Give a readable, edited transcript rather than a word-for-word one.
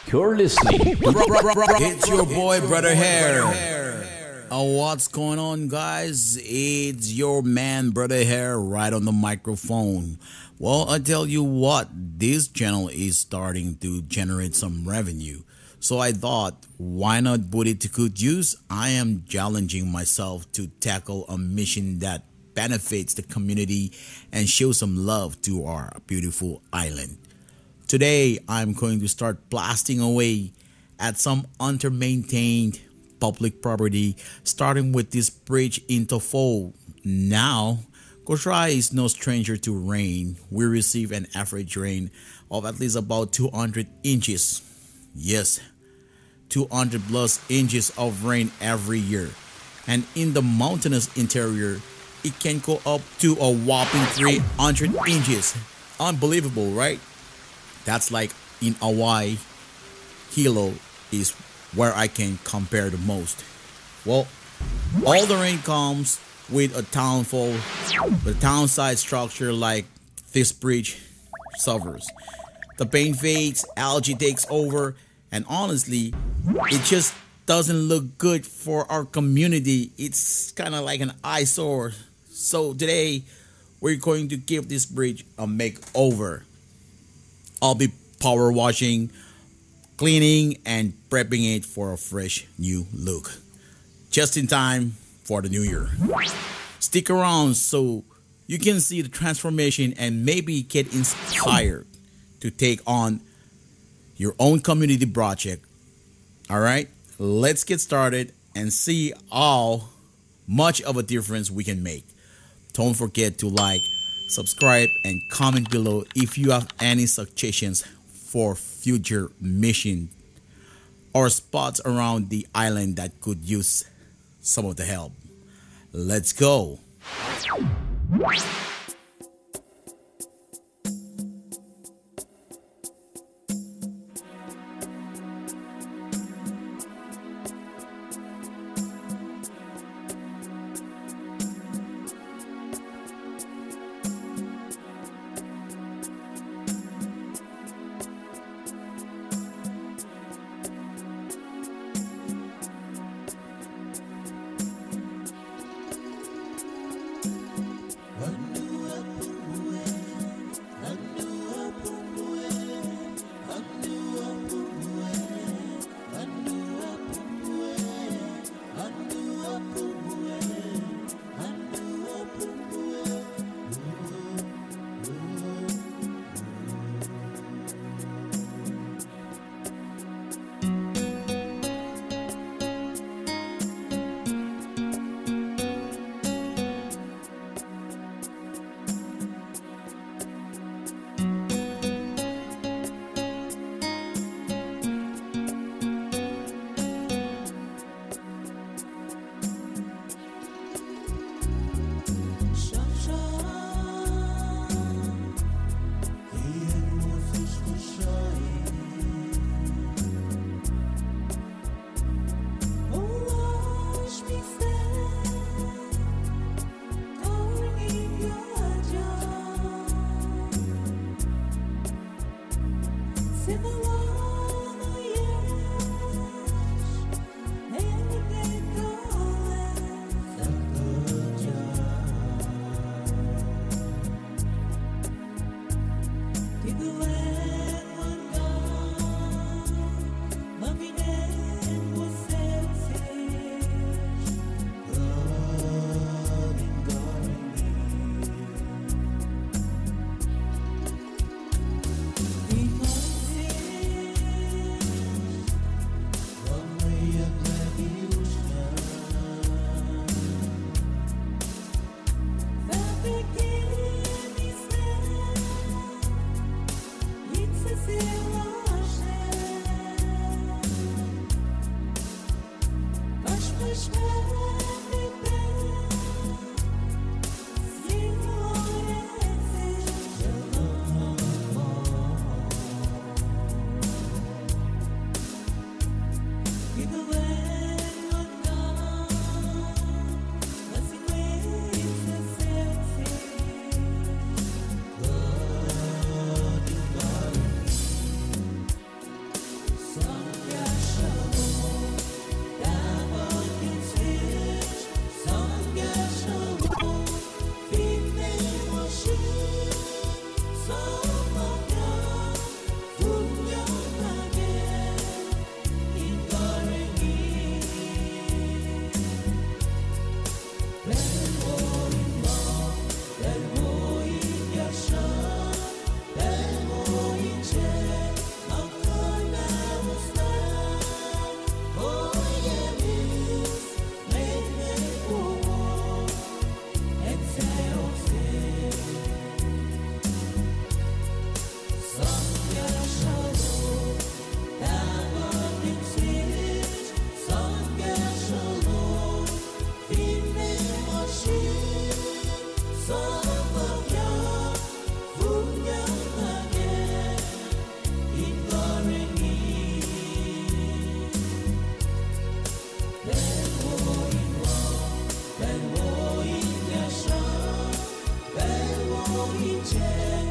You're listening. It's your boy, Brother Hair. What's going on, guys? It's your man, Brother Hair, right on the microphone. Well, I tell you what, this channel is starting to generate some revenue. So I thought, why not put it to good use? I am challenging myself to tackle a mission that benefits the community and show some love to our beautiful island. Today, I'm going to start blasting away at some under-maintained public property, starting with this bridge in Tofol. Now, Kosrae is no stranger to rain. We receive an average rain of at least about 200 inches. Yes, 200 plus inches of rain every year. And in the mountainous interior, it can go up to a whopping 300 inches. Unbelievable, right? That's like in Hawaii, Hilo is where I can compare the most. Well, all the rain comes with a townfall. The townside structure like this bridge suffers. The paint fades, algae takes over, and honestly, it just doesn't look good for our community. It's kind of like an eyesore. So today, we're going to give this bridge a makeover. I'll be power washing, cleaning, and prepping it for a fresh new look. Just in time for the new year. Stick around so you can see the transformation and maybe get inspired to take on your own community project. Alright, let's get started and see how much of a difference we can make. Don't forget to like, subscribe, and comment below if you have any suggestions for future mission or spots around the island that could use some of the help. Let's go. change.